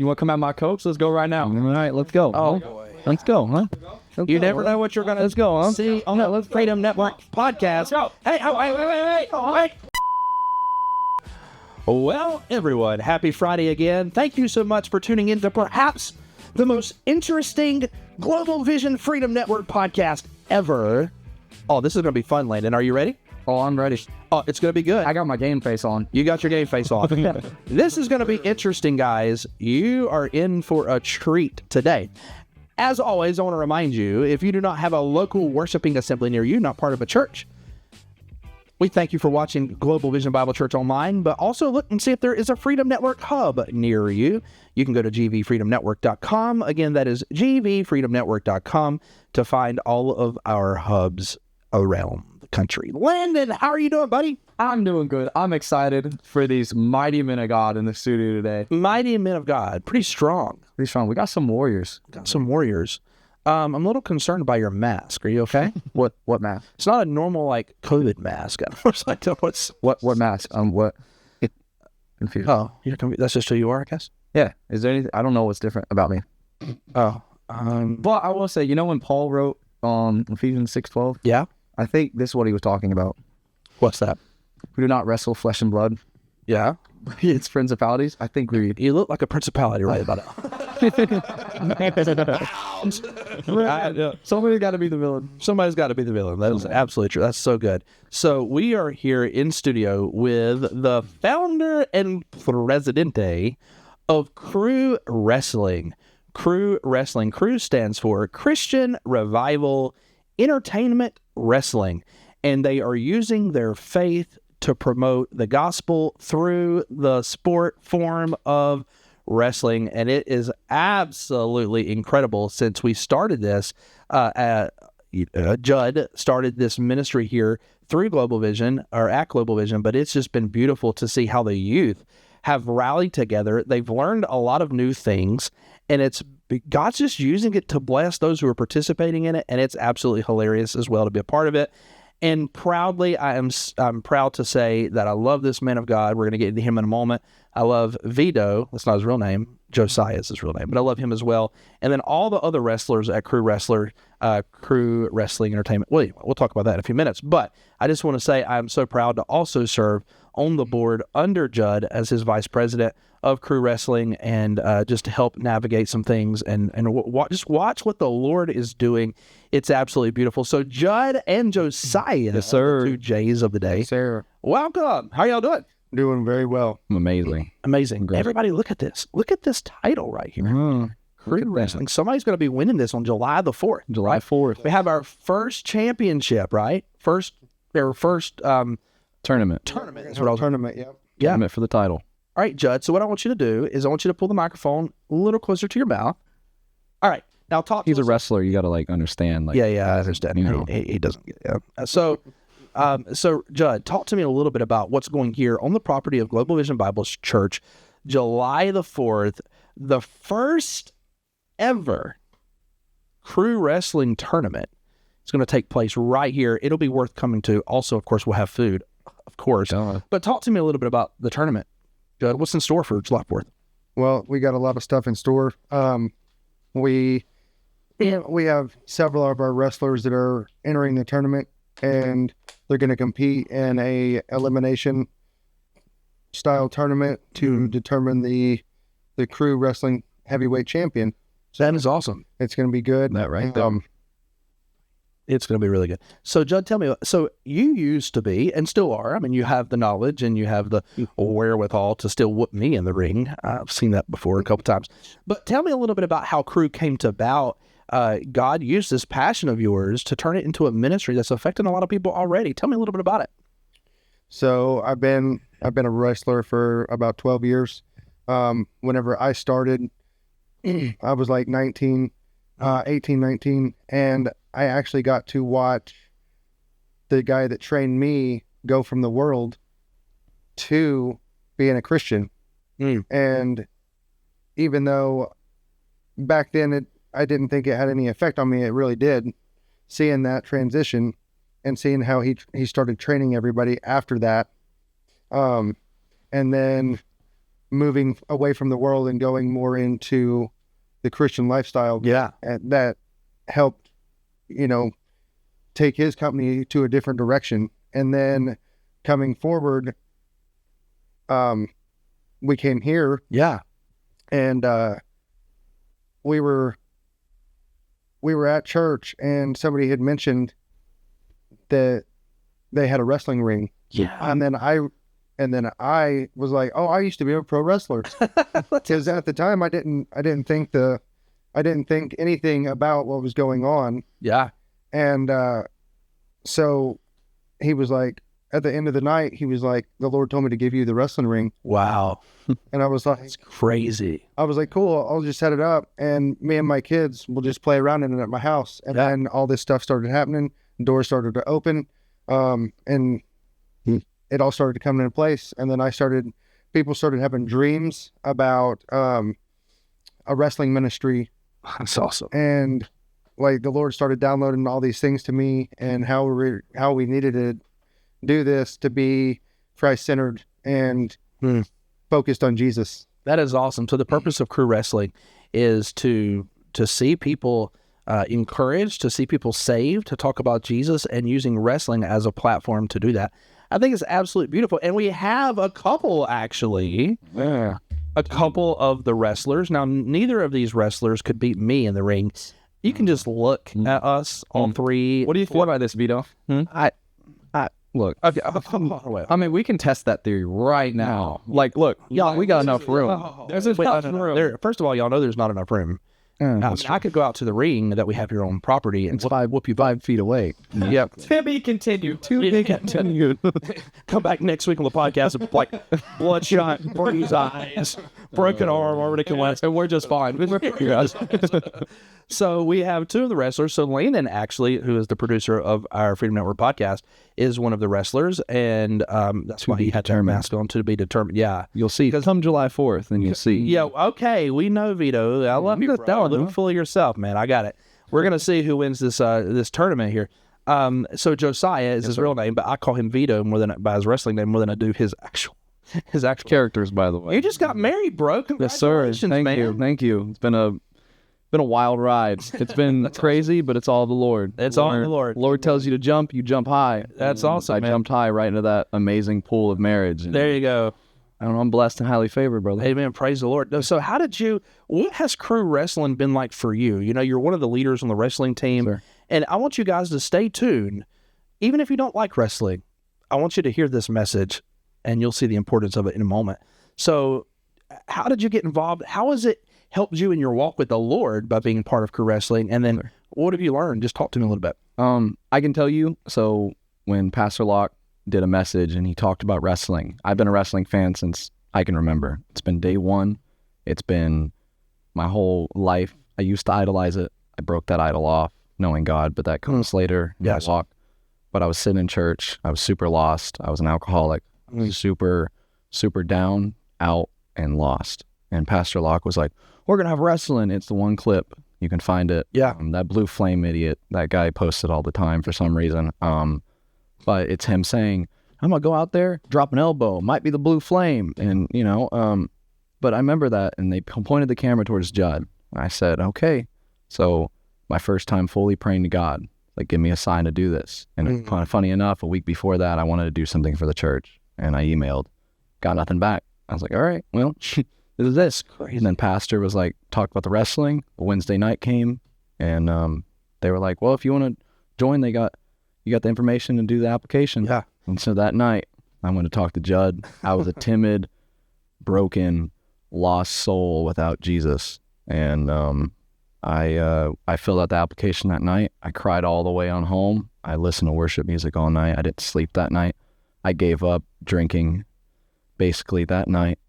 You want to come at my coach? Let's go right now. All right, let's go. Oh, boy. Let's go, huh? You never know what you're going to Let's go, huh? see on the Freedom Network podcast. Hey, wait. Well, everyone, happy Friday again. Thank you so much for tuning in to perhaps the most interesting Global Vision Freedom Network podcast ever. Oh, this is going to be fun, Landon. Are you ready? Oh, I'm ready. Oh, it's going to be good. I got my game face on. You got your game face on. This is going to be interesting, guys. You are in for a treat today. As always, I want to remind you, if you do not have a local worshiping assembly near you, not part of a church, we thank you for watching Global Vision Bible Church online, but also look and see if there is a Freedom Network hub near you. You can go to gvfreedomnetwork.com. Again, that is gvfreedomnetwork.com to find all of our hubs around the country. Landon, how are you doing, buddy? I'm doing good. I'm excited for these mighty men of God in the studio today. Mighty men of God. Pretty strong. Pretty strong. We got some warriors. I'm a little concerned by your mask. Are you okay? What mask? It's not a normal, like, COVID mask. What mask? What? Confused. Oh, you're confused. That's just who you are, I guess? Yeah. Is there anything? I don't know what's different about me. Oh. But I will say, you know when Paul wrote Ephesians 6:12? Yeah? I think this is what he was talking about. What's that? We do not wrestle flesh and blood. Yeah? It's principalities. I think we... You look like a principality right about it. Somebody's got to be the villain. Somebody's got to be the villain. That is absolutely true. That's so good. So we are here in studio with the founder and presidente of C.R.E.W Wrestling. C.R.E.W Wrestling. C.R.E.W stands for Christian Revival Entertainment Wrestling. And they are using their faith to promote the gospel through the sport form of wrestling. And it is absolutely incredible. Since we started this, Judd started this ministry here through Global Vision, or at Global Vision, but it's just been beautiful to see how the youth have rallied together. They've learned a lot of new things, and God's just using it to bless those who are participating in it, and it's absolutely hilarious as well to be a part of it. And proudly, I'm proud to say that I love this man of God. We're going to get into him in a moment. I love Vito. That's not his real name. Josyiah is his real name, but I love him as well. And then all the other wrestlers at C.R.E.W Wrestling Entertainment. Well, we'll talk about that in a few minutes. But I just want to say I'm so proud to also serve on the board under Judd as his vice president of C.R.E.W Wrestling, and just to help navigate some things and just watch what the Lord is doing. It's absolutely beautiful. So Judd and Josyiah, yes, sir. The two J's of the day. Yes, sir. Welcome. How y'all doing? Doing very well. Amazing. Amazing. Great. Everybody look at this. Look at this title right here. C.R.E.W Wrestling. Somebody's going to be winning this on July the 4th. July 4th. We have our first championship, right? First tournament. Tournament is what I was. Tournament, yeah. Yeah. Tournament for the title. All right, Judd. So what I want you to do is I want you to pull the microphone a little closer to your mouth. All right. Now talk. He's a wrestler. You got to understand. Yeah, I understand. You know. He doesn't get it. Yeah. So Judd, talk to me a little bit about what's going here on the property of Global Vision Bible Church, July the 4th, the first ever C.R.E.W Wrestling tournament. It's going to take place right here. It'll be worth coming to. Also, of course, we'll have food, of course. But talk to me a little bit about the tournament, Judd. What's in store for July 4th? Well, we got a lot of stuff in store. We have several of our wrestlers that are entering the tournament, and they're going to compete in a elimination style tournament to determine the C.R.E.W Wrestling heavyweight champion. So that is awesome. It's going to be good. That right. It's going to be really good. So, Judd, tell me, so you used to be, and still are, I mean, you have the knowledge and you have the wherewithal to still whoop me in the ring. I've seen that before a couple times. But tell me a little bit about how C.R.E.W came to about. God used this passion of yours to turn it into a ministry that's affecting a lot of people already. Tell me a little bit about it. So I've been a wrestler for about 12 years. Whenever I started, I was like 18, 19, and I actually got to watch the guy that trained me go from the world to being a Christian. And even though back then I didn't think it had any effect on me, it really did. Seeing that transition and seeing how he started training everybody after that. And then moving away from the world and going more into the Christian lifestyle. Yeah. And that helped, take his company to a different direction. And then coming forward, we came here. Yeah. And we were at church, and somebody had mentioned that they had a wrestling ring. Yeah. And then I was like, oh, I used to be a pro wrestler. Because at the time I didn't think anything about what was going on. Yeah. And so he was like, at the end of the night, he was like, the Lord told me to give you the wrestling ring. Wow. And I was like, That's crazy. I was like, cool, I'll just set it up, and me and my kids will just play around in it at my house. And then all this stuff started happening, doors started to open, and it all started to come into place. And then people started having dreams about a wrestling ministry. That's awesome. And like the Lord started downloading all these things to me, and how we needed to do this to be Christ-centered and focused on Jesus. That is awesome. So the purpose of crew wrestling is to see people encouraged, to see people saved, to talk about Jesus, and using wrestling as a platform to do that. I think it's absolutely beautiful. And we have a couple, actually. Yeah. A couple of the wrestlers. Now, neither of these wrestlers could beat me in the ring. You can just look at us, all three. What do you feel about this, Vito? Look. Okay, hold on, wait. I mean, we can test that theory right now. Like, look, y'all, we got enough room. There's enough room. First of all, y'all know there's not enough room. I could go out to the ring that we have here on property and whoop you 5 feet away. Yep. To be continued. Come back next week on the podcast with like bloodshot, bruised eyes, broken arm, already collapsed, and we're just fine. So we have two of the wrestlers. So Landon, actually, who is the producer of our Freedom Network podcast, is one of the wrestlers, and that's why he had to mask on, to be determined. Yeah, you'll see. Come July 4th, and you'll see. Yeah, okay, we know, Vito. I love you, bro. Don't fool yourself, man. I got it. We're gonna see who wins this tournament here. So Josyiah is his real name, but I call him Vito by his wrestling name more than I do his actual characters. By the way, you just got married, bro. Congratulations, yes, sir. man. Thank you. It's been a wild ride. It's been crazy, but it's all the Lord. It's all the Lord. Lord tells you to jump, you jump high. That's awesome, I man. jumped high right into that amazing pool of marriage. And there you go. I don't know, I'm blessed and highly favored, brother. Amen. Praise the Lord. So what has crew wrestling been like for you? You're one of the leaders on the wrestling team. Sir. And I want you guys to stay tuned. Even if you don't like wrestling, I want you to hear this message, and you'll see the importance of it in a moment. So how did you get involved? How has it helped you in your walk with the Lord by being part of crew wrestling? And then what have you learned? Just talk to me a little bit. I can tell you, so when Pastor Locke did a message and he talked about wrestling, I've been a wrestling fan since I can remember. It's been day one. It's been my whole life. I used to idolize it. I broke that idol off, knowing God, but that comes later in the walk. But I was sitting in church. I was super lost. I was an alcoholic. I was super, super down, out, and lost. And Pastor Locke was like, we're going to have wrestling. It's the one clip. You can find it. Yeah. That Blue Flame idiot, that guy posts it all the time for some reason. But it's him saying, I'm going to go out there, drop an elbow. Might be the Blue Flame. And, but I remember that. And they pointed the camera towards Judd. I said, okay. So my first time fully praying to God, like, give me a sign to do this. And kind of funny enough, a week before that, I wanted to do something for the church. And I emailed, got nothing back. I was like, all right, well, this is this. Crazy. And then pastor was like, talked about the wrestling. Wednesday night came, and they were like, well, if you want to join, you got the information to do the application. Yeah. And so that night, I went to talk to Judd. I was a timid, broken, lost soul without Jesus. And I filled out the application that night. I cried all the way on home. I listened to worship music all night. I didn't sleep that night. I gave up drinking basically that night.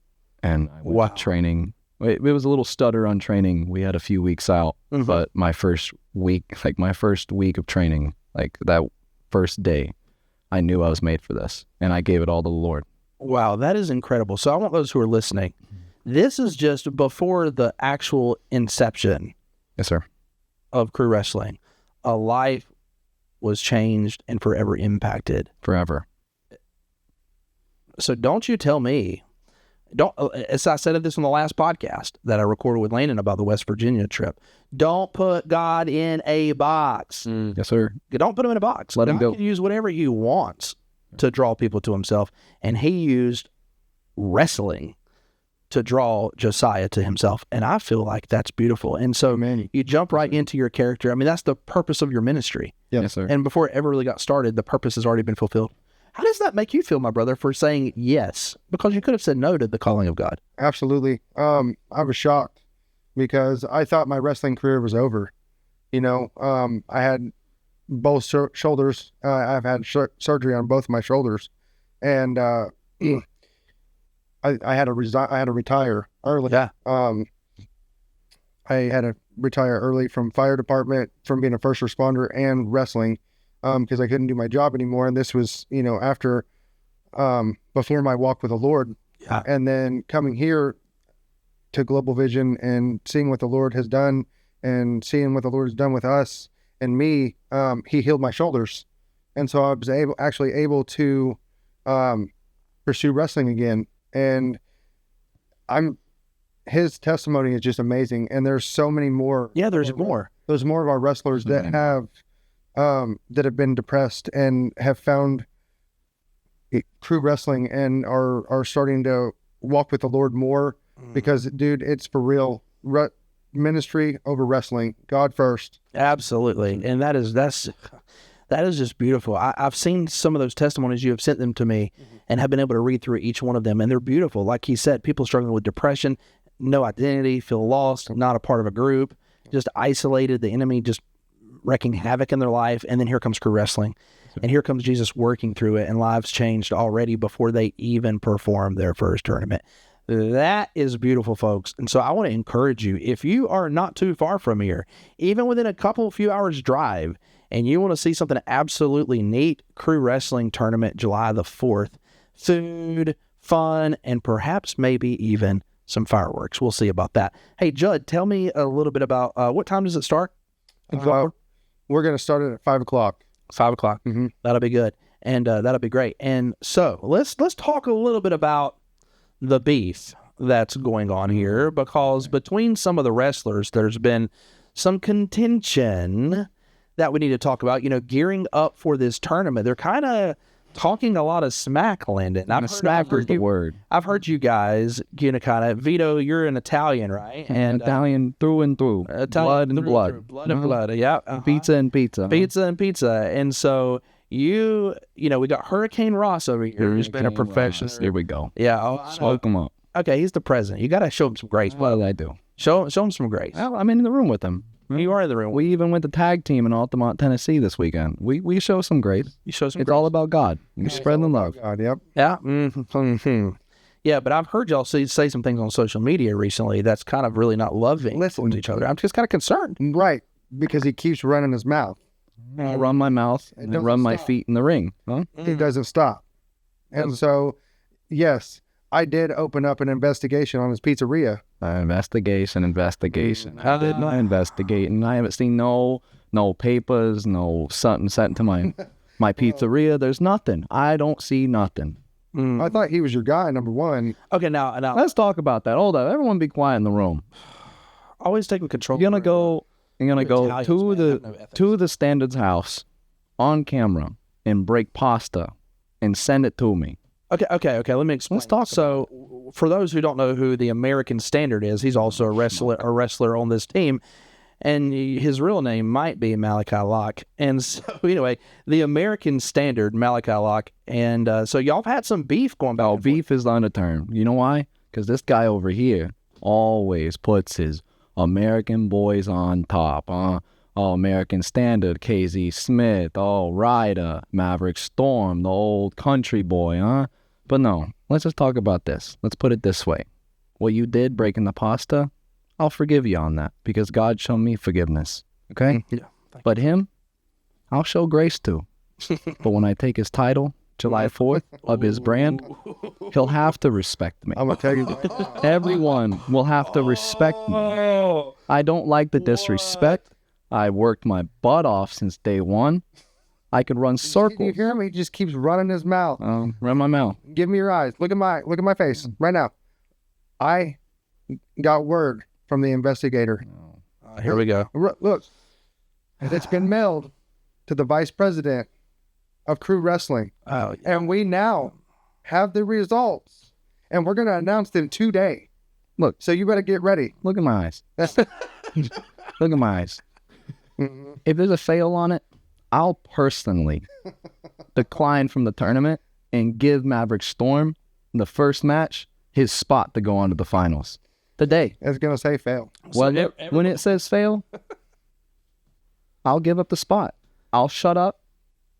And I went to training. It was a little stutter on training. We had a few weeks out, but my first week of training, like that first day, I knew I was made for this, and I gave it all to the Lord. Wow, that is incredible. So I want those who are listening, this is just before the actual inception. Yes, sir. Of crew wrestling. A life was changed and forever impacted. Forever. So don't you tell me Don't, as I said this on the last podcast that I recorded with Landon about the West Virginia trip, don't put God in a box. Yes, sir. Don't put him in a box. Let him God go. can use whatever he wants to draw people to himself. And he used wrestling to draw Josyiah to himself. And I feel like that's beautiful. And so you jump right into your character. I mean, that's the purpose of your ministry. Yes, sir. And before it ever really got started, the purpose has already been fulfilled. How does that make you feel, my brother, for saying yes? Because you could have said no to the calling of God. Absolutely. I was shocked because I thought my wrestling career was over. You know, I had both shoulders. I've had surgery on both my shoulders, and I had to resign. I had to retire early. Yeah. I had to retire early from fire department, from being a first responder, and wrestling, because I couldn't do my job anymore. And this was, you know, after, before my walk with the Lord. Yeah. And then coming here to Global Vision and seeing what the Lord has done and seeing what the Lord has done with us and me, he healed my shoulders. And so I was able to pursue wrestling again. And his testimony is just amazing. And there's so many more. Yeah, there's more. There's more of our wrestlers that have been depressed and have found true wrestling and are starting to walk with the Lord more, because, dude, it's for real. Ministry over wrestling, God first. Absolutely. And that is just beautiful. I've seen some of those testimonies. You have sent them to me and have been able to read through each one of them, and they're beautiful. Like he said, people struggling with depression, no identity, feel lost, not a part of a group, just isolated, the enemy just wreaking havoc in their life. And then here comes crew wrestling, and here comes Jesus working through it, and lives changed already before they even performed their first tournament. That is beautiful, folks. And so I want to encourage you, if you are not too far from here, even within a few hours drive, and you want to see something absolutely neat, crew wrestling tournament, July the 4th, food, fun, and perhaps maybe even some fireworks. We'll see about that. Hey, Judd, tell me a little bit about what time does it start? We're going to start it at 5 o'clock. 5 o'clock. Mm-hmm. That'll be good. And that'll be great. And so let's talk a little bit about the beef that's going on here, because between some of the wrestlers, there's been some contention that we need to talk about, gearing up for this tournament. They're kind of talking a lot of smack, Landon. Smack is the word. I've heard you guys, kind of, Vito, you're an Italian, right? And Italian through and through. Italian blood and blood. Blood and blood, yeah. Pizza and pizza. Pizza and pizza. And so we got Hurricane Ross over here, who's been a professional. Here we go. Yeah. Smoke him up. Okay, he's the president. You got to show him some grace. What did I do? Show him some grace. Well, I'm in the room with him. You are in the room. We even went to tag team in Altamont, Tennessee this weekend. We show some grace. You show some It's grace. all about God. We spread the love. God, yep. Yeah. Mm-hmm. Yeah, but I've heard y'all say some things on social media recently that's kind of really not loving towards each other. I'm just kind of concerned. Right, because he keeps running his mouth. I run my mouth and then run my feet in the ring. Huh? He doesn't stop. And so, yes, I did open up an investigation on his pizzeria. Investigation. I did not investigate, and I haven't seen no papers, no something sent to my pizzeria. There's nothing. I don't see nothing. I thought he was your guy, number one. Okay, now Let's talk about that. Hold up, everyone, be quiet in the room. always taking control. You're gonna go Italians, to the Standards house on camera and break pasta and send it to me. Okay. Let me explain. Let's talk. So, for those who don't know who the American Standard is, he's also a wrestler on this team, and his real name might be Malachi Locke. And so, anyway, the American Standard, Malachi Locke, and so y'all have had some beef going back. Oh, beef is the underterm. You know why? Because this guy over here always puts his American boys on top. American Standard, KZ Smith, Ryder, Maverick Storm, the old country boy, But no, let's just talk about this. Let's put it this way. What you did breaking the pasta, I'll forgive you on that because God showed me forgiveness. Okay? Yeah. But him, I'll show grace to. But when I take his title, July 4th, of his brand, he'll have to respect me. I'm going to tell you. Everyone will have to respect me. I don't like the disrespect. I worked my butt off since day one. I could run circles. You hear him? He just keeps running his mouth. Run my mouth. Give me your eyes. Look at my face right now. I got word from the investigator. Here we go. Look, it's been mailed to the vice president of Crew Wrestling. Oh, And we now have the results. And we're going to announce them today. Look. So you better get ready. Look at my eyes. Look at my eyes. If there's a fail on it, I'll personally decline from the tournament and give Maverick Storm the first match his spot to go on to the finals. Today. It's going to say fail. Well, when it says fail, I'll give up the spot. I'll shut up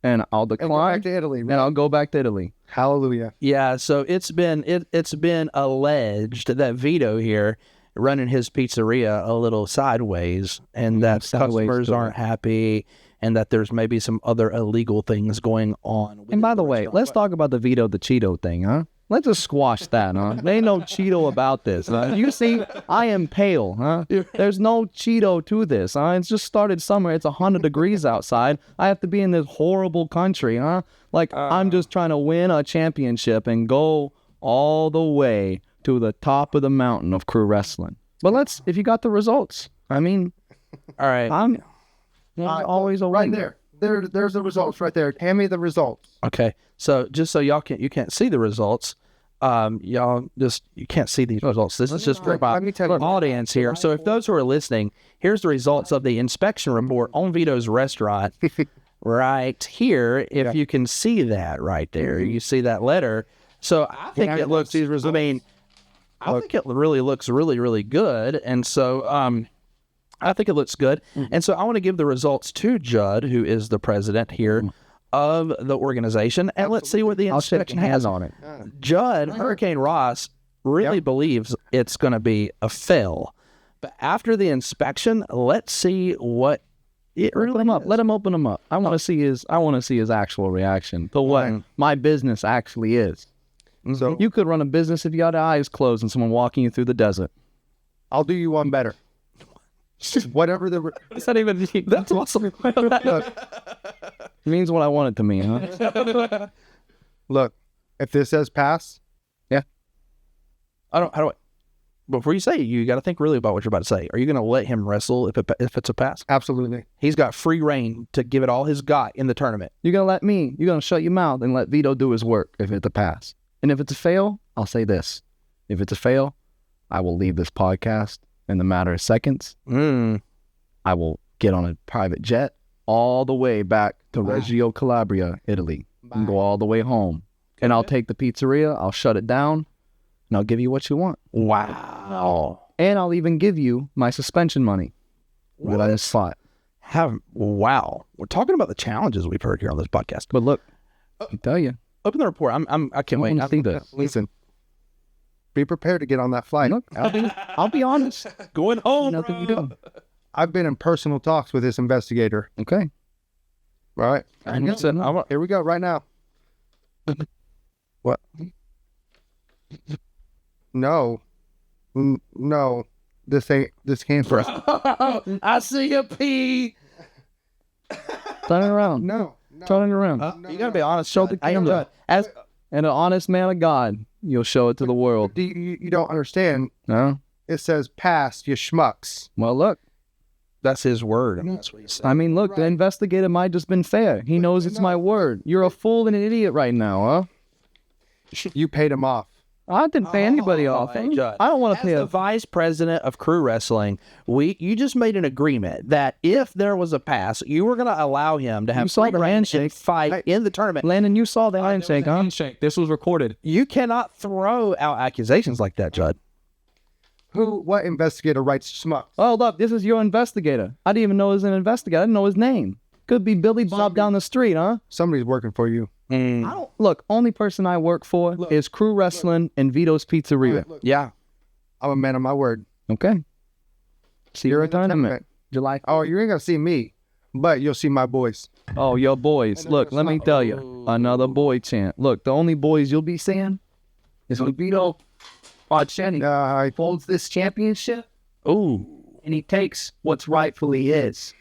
and I'll And go decline back to Italy. and I'll go back to Italy. Hallelujah. yeah. So it's been alleged that Vito here running his pizzeria a little sideways, and that sideways customers to it. aren't happy, and that there's maybe some other illegal things going on. And by the way, let's talk about the Vito the Cheeto thing, huh? Let's just squash that, huh? There ain't no Cheeto about this, huh? You see, I am pale, huh? There's no Cheeto to this, huh? It's just started summer. It's 100 degrees outside. I have to be in this horrible country, huh? Like, I'm just trying to win a championship and go all the way to the top of the mountain of Crew Wrestling. But if you got the results, I mean, All right. I'm always a Right winner. there. There's the results right there. Hand me the results. Okay. So just so you can't see the results, you can't see these results. This is just for Let me tell you. audience here. So if those who are listening, here's the results of the inspection report on Vito's restaurant right here. If you can see that right there, you see that letter. So I think it looks, I mean, I think it really looks really, really good. And so, I think it looks good. And so I want to give the results to Judd, who is the president here of the organization. And let's see what the I'll shake inspection hands has on it. Judd, Hurricane Ross, really believes it's going to be a fail. But after the inspection, let's see what it really Open him up. is. Let him open him up. I want to see his actual reaction to what my business actually is. So You could run a business if you had your eyes closed and someone walking you through the desert. I'll do you one better. Whatever the... Is that even... That's awesome. It means what I want it to mean, huh? Look, if this says pass, How do I... Before you say it, you got to think really about what you're about to say. Are you going to let him wrestle if it's a pass? absolutely. He's got free reign to give it all his got in the tournament. You're going to shut your mouth and let Vito do his work if it's a pass. And if it's a fail, I'll say this. If it's a fail, I will leave this podcast in the matter of seconds. I will get on a private jet all the way back to Reggio Calabria, Italy, and go all the way home. And I'll take the pizzeria, I'll shut it down, and I'll give you what you want. Wow. And I'll even give you my suspension money that I just fought. Wow. We're talking about the challenges we've heard here on this podcast. But look, I tell you, Open the report. I can't wait. I think that. Listen, be prepared to get on that flight. Look, I'll be honest. Going home. Nothing you do. I've been in personal talks with this investigator. Okay. All right. Listen, Here we go right now. What? No. No. This can't. I see a pee. Turn it around. No. Turn it around. You got to be honest. Show the camera. As an honest man of God, you'll show it to the world. You don't understand. No? It says pass, you schmucks. Well, look. That's his word. And that's what he said. I mean, look, the investigator might just been fair. He knows it's my word. You're a fool and an idiot right now, huh? You paid him off. I didn't pay anybody off. Hey, Judd, I don't want to as pay the a... vice president of Crew Wrestling, you just made an agreement that if there was a pass, you were going to allow him to have saw free the reign handshake. and fight in the tournament. Landon, you saw the handshake, huh? Handshake. This was recorded. You cannot throw out accusations like that, Judd. What investigator writes schmucks? Oh, look, this is your investigator. I didn't even know he was an investigator. I didn't know his name. Could be Billy Bob down the street, huh? Somebody's working for you. I don't... Look, only person I work for is Crew Wrestling and Vito's Pizzeria. Yeah. I'm a man of my word. Okay. See you You're at in the tournament. tournament. July. Oh, you ain't gonna see me, but you'll see my boys. Oh, your boys. Look, let me tell you. Another boy chant. Look, the only boys you'll be seeing is when Vito Archetti holds this championship Ooh. and he takes what's rightfully his.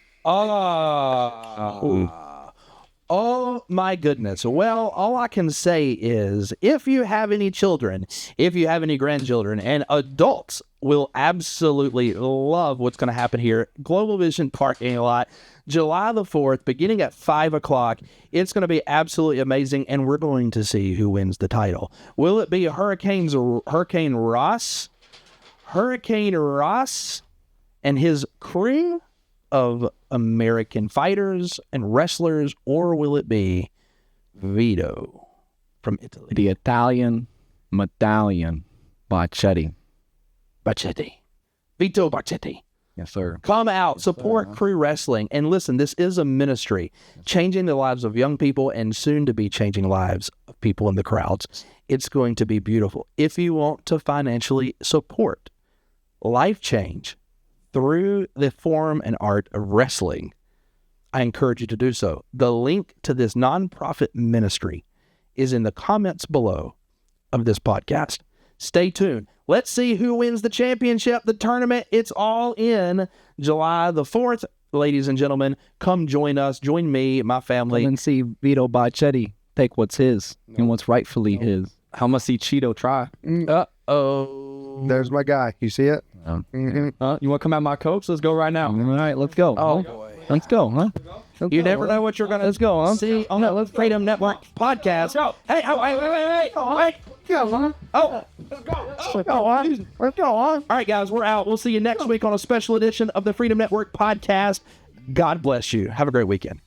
Oh my goodness. Well, all I can say is if you have any children, if you have any grandchildren, and adults will absolutely love what's going to happen here. Global Vision parking lot, July the 4th, beginning at 5 o'clock. It's going to be absolutely amazing, and we're going to see who wins the title. Will it be Hurricane Ross and his crew of American fighters and wrestlers, or will it be Vito from Italy? The Italian medallion Barchetti. Vito Barchetti. Yes, sir. Come out, support Crew Wrestling. And listen, this is a ministry changing the lives of young people and soon to be changing lives of people in the crowds. It's going to be beautiful. If you want to financially support life change through the form and art of wrestling, I encourage you to do so. The link to this nonprofit ministry is in the comments below of this podcast. Stay tuned. Let's see who wins the championship, the tournament. It's all in July the 4th. Ladies and gentlemen, come join us. Join me, my family. Come and see Vito Barchetti take what's his and what's rightfully his. How much see Cheeto try? Uh-oh. There's my guy. You see it? You want to come at my coach? Let's go right now. All right, let's go. Oh, boy. Let's go, huh? You never know what you're going to Let's go, huh? see on the Freedom Network podcast. Hey, wait. Come on. Oh, Let's go on. Let's go on. all right, guys, we're out. We'll see you next week on a special edition of the Freedom Network podcast. God bless you. Have a great weekend.